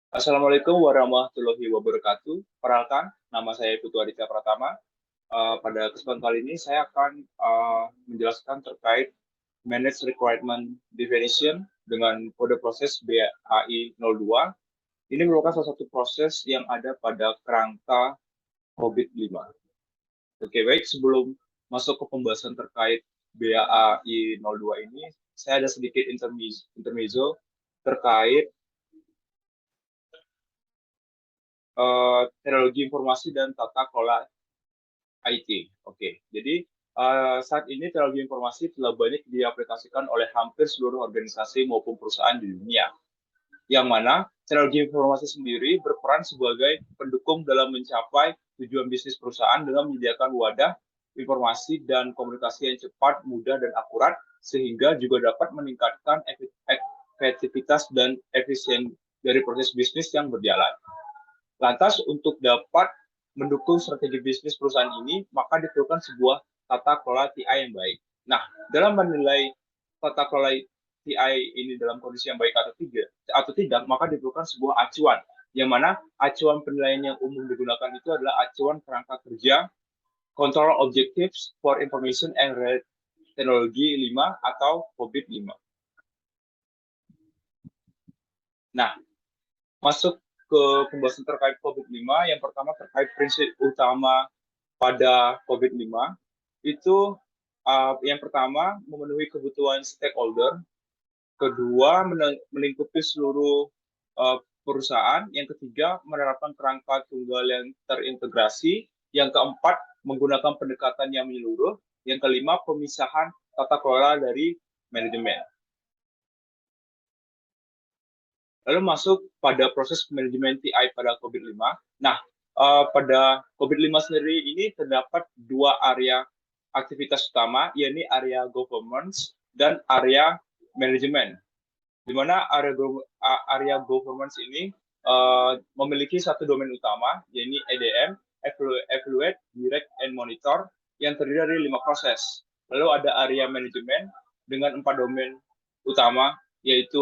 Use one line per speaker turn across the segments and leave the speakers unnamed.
Assalamualaikum warahmatullahi wabarakatuh. Perkenalkan, nama saya Putu Aditya Pratama. Pada kesempatan kali ini saya akan menjelaskan terkait Managed Requirement Definition dengan kode proses BAI 02. Ini merupakan salah satu proses yang ada pada kerangka COVID-5. Oke, baik. Sebelum masuk ke pembahasan terkait BAI 02 ini, saya ada sedikit intermezzo terkait teknologi informasi dan tata kelola IT. Oke, jadi saat ini teknologi informasi telah banyak diaplikasikan oleh hampir seluruh organisasi maupun perusahaan di dunia, yang mana teknologi informasi sendiri berperan sebagai pendukung dalam mencapai tujuan bisnis perusahaan dengan menyediakan wadah informasi dan komunikasi yang cepat, mudah, dan akurat, sehingga juga dapat meningkatkan efektivitas dan efisien dari proses bisnis yang berjalan. Lantas, untuk dapat mendukung strategi bisnis perusahaan ini, maka diperlukan sebuah tata kelola TI yang baik. Nah, dalam menilai tata kelola TI ini dalam kondisi yang baik atau tidak, maka diperlukan sebuah acuan, yang mana acuan penilaian yang umum digunakan itu adalah acuan kerangka kerja Control Objectives for Information and Technology 5 atau COVID 5. Nah, masuk ke pembahasan terkait COVID-5, yang pertama terkait prinsip utama pada COVID-5, itu yang pertama memenuhi kebutuhan stakeholder, kedua melingkupi seluruh perusahaan, yang ketiga menerapkan kerangka tunggal yang terintegrasi, yang keempat menggunakan pendekatan yang menyeluruh, yang kelima pemisahan tata kelola dari manajemen. Lalu masuk pada proses manajemen TI pada COVID-5. Nah, pada COVID-5 sendiri ini terdapat dua area aktivitas utama, yaitu area governance dan area manajemen. Di mana area governance ini memiliki satu domain utama, yaitu EDM, Evaluate, Direct, and Monitor, yang terdiri dari 5 proses. Lalu ada area manajemen dengan 4 domain utama, yaitu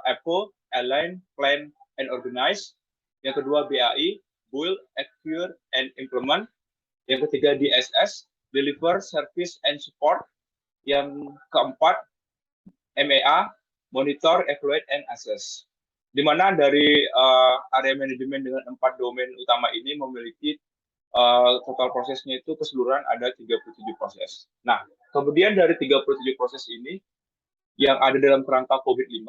Apple, Align, Plan, and Organize. Yang kedua BAI, Build, Acquire, and Implement. Yang ketiga DSS, Deliver, Service, and Support. Yang keempat MEA, Monitor, Evaluate, and Assess. Di mana dari area manajemen dengan 4 domain utama ini memiliki total prosesnya itu keseluruhan ada 37 proses. Nah, kemudian dari 37 proses ini, yang ada dalam kerangka COVID-5,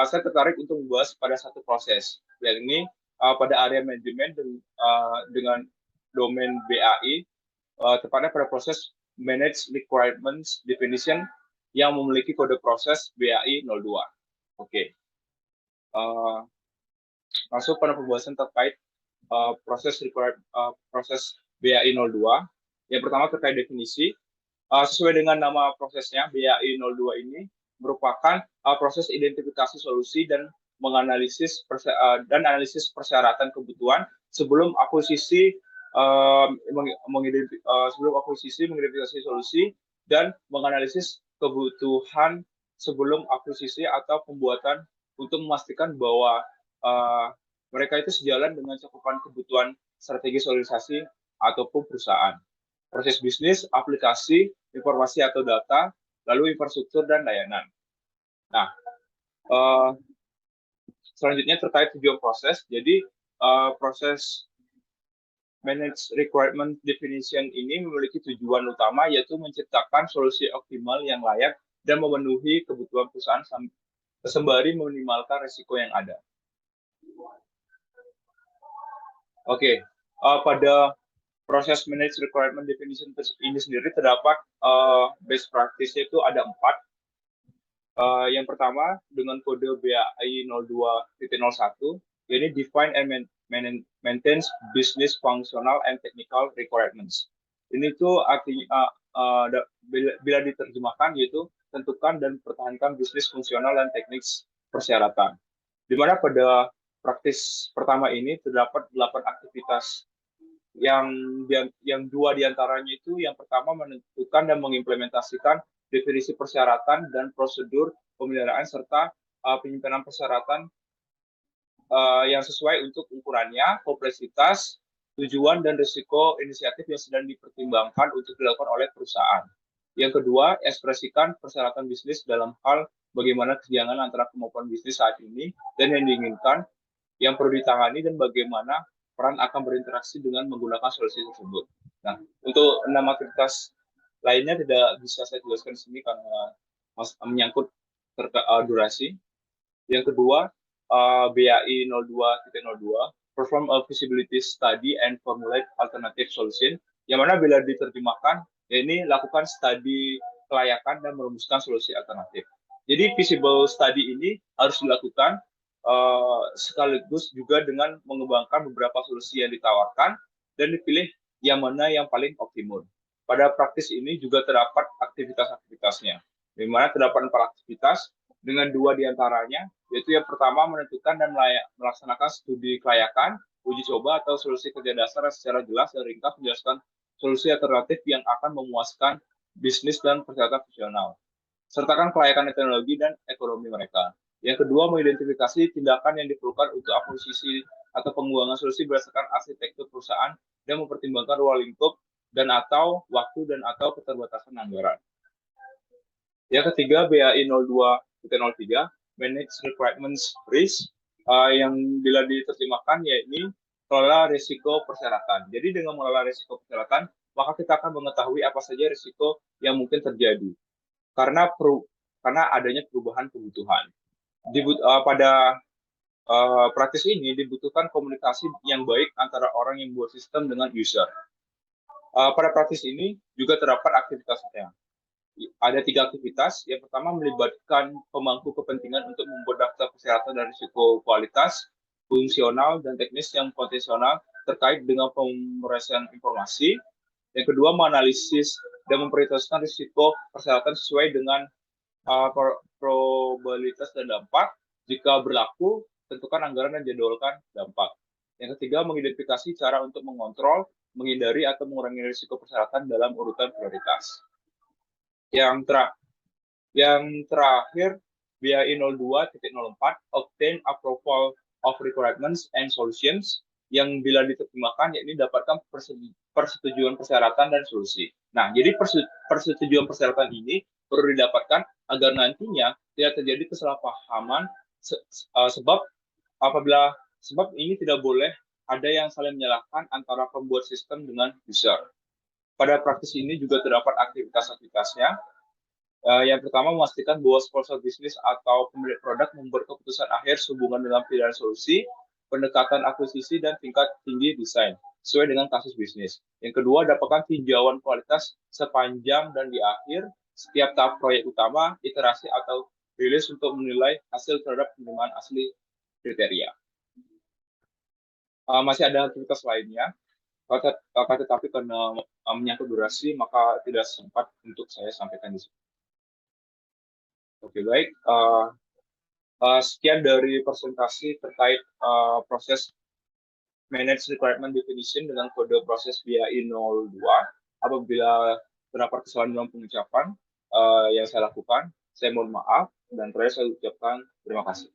saya tertarik untuk membahas pada satu proses, yakni pada area manajemen dengan domain BAI, tepatnya pada proses Managed Requirements Definition yang memiliki kode proses BAI 02. Oke. Masuk pada pembahasan terkait proses BAI 02. Yang pertama terkait definisi. Sesuai dengan nama prosesnya, BAI 02 ini merupakan proses identifikasi solusi dan menganalisis analisis persyaratan kebutuhan sebelum akuisisi mengidentifikasi solusi dan menganalisis kebutuhan sebelum akuisisi atau pembuatan untuk memastikan bahwa mereka itu sejalan dengan cakupan kebutuhan strategi sosialisasi ataupun perusahaan. Proses bisnis, aplikasi, informasi atau data, lalu infrastruktur dan layanan. Nah, selanjutnya terkait tujuan proses. Jadi, proses Managed Requirement Definition ini memiliki tujuan utama, yaitu menciptakan solusi optimal yang layak dan memenuhi kebutuhan perusahaan sembari meminimalkan risiko yang ada. Oke, pada proses Managed Requirement Definition ini sendiri terdapat best practice-nya itu ada 4. Yang pertama dengan kode BAI 02.01, yaitu Define and Maintains Business Functional and Technical Requirements. Ini tuh artinya bila diterjemahkan yaitu tentukan dan pertahankan bisnis fungsional dan teknik persyaratan. Di mana pada praktis pertama ini terdapat 8 aktivitas yang 2 diantaranya itu, yang pertama menentukan dan mengimplementasikan definisi persyaratan dan prosedur pemeliharaan serta penyimpanan persyaratan yang sesuai untuk ukurannya, kompleksitas, tujuan, dan risiko inisiatif yang sedang dipertimbangkan untuk dilakukan oleh perusahaan. Yang kedua, ekspresikan persyaratan bisnis dalam hal bagaimana kesenjangan antara kemampuan bisnis saat ini dan yang diinginkan, yang perlu ditangani, dan bagaimana peran akan berinteraksi dengan menggunakan solusi tersebut. Nah, untuk 6 aktivitas lainnya tidak bisa saya jelaskan di sini karena menyangkut durasi. Yang kedua, BAI 02.02, perform a feasibility study and formulate alternative solution, yang mana bila diterjemahkan, ya ini lakukan studi kelayakan dan merumuskan solusi alternatif. Jadi feasible study ini harus dilakukan sekaligus juga dengan mengembangkan beberapa solusi yang ditawarkan dan dipilih yang mana yang paling optimum. Pada praktis ini juga terdapat aktivitas-aktivitasnya, di mana terdapat 4 aktivitas dengan 2 diantaranya, yaitu yang pertama menentukan dan melaksanakan studi kelayakan, uji coba atau solusi kerja dasar yang secara jelas dan ringkas menjelaskan solusi alternatif yang akan memuaskan bisnis dan persyaratan fungsional. Sertakan kelayakan teknologi dan ekonomi mereka. Yang kedua, mengidentifikasi tindakan yang diperlukan untuk akuisisi atau pengembangan solusi berdasarkan arsitektur perusahaan dan mempertimbangkan ruang lingkup dan atau waktu dan atau keterbatasan anggaran. Yang ketiga, BAI 02.03, Manage Requirements Risk, yang bila diterjemahkan yaitu kelola risiko persyaratan. Jadi dengan mengelola risiko persyaratan, maka kita akan mengetahui apa saja risiko yang mungkin terjadi karena adanya perubahan kebutuhan. Pada praktis ini dibutuhkan komunikasi yang baik antara orang yang membuat sistem dengan user. Pada praktis ini juga terdapat aktivitasnya. Ada 3 aktivitas. Yang pertama melibatkan pemangku kepentingan untuk membuat daftar persyaratan dan risiko kualitas, fungsional, dan teknis yang potensial terkait dengan pemrosesan informasi. Yang kedua, menganalisis dan memprioritaskan risiko persyaratan sesuai dengan probabilitas dan dampak. Jika berlaku, tentukan anggaran dan jadwalkan dampak. Yang ketiga, mengidentifikasi cara untuk mengontrol, menghindari, atau mengurangi risiko persyaratan dalam urutan prioritas. Yang terakhir, BAI 02.04, obtain approval of requirements and solutions, yang bila diterjemahkan yakni dapatkan persetujuan persyaratan dan solusi. Nah, jadi persetujuan persyaratan ini perlu didapatkan agar nantinya tidak terjadi kesalahpahaman sebab ini tidak boleh ada yang saling menyalahkan antara pembuat sistem dengan user. Pada praktis ini juga terdapat aktivitas-aktivitasnya. Yang pertama, memastikan bahwa sponsor bisnis atau pemilik produk membuat keputusan akhir sehubungan dengan pilihan solusi, pendekatan akuisisi, dan tingkat tinggi desain, sesuai dengan kasus bisnis. Yang kedua, dapatkan tinjauan kualitas sepanjang dan di akhir setiap tahap proyek utama, iterasi, atau rilis untuk menilai hasil terhadap penerimaan asli kriteria. Masih ada aktivitas lainnya, tetapi karena menyangkut durasi, maka tidak sempat untuk saya sampaikan di sini. Oke, baik. Sekian dari presentasi terkait proses Manage Requirement Definition dengan kode proses BAI 02. Apabila terdapat kesalahan dalam pengucapan yang saya lakukan, saya mohon maaf dan terakhir saya ucapkan terima kasih.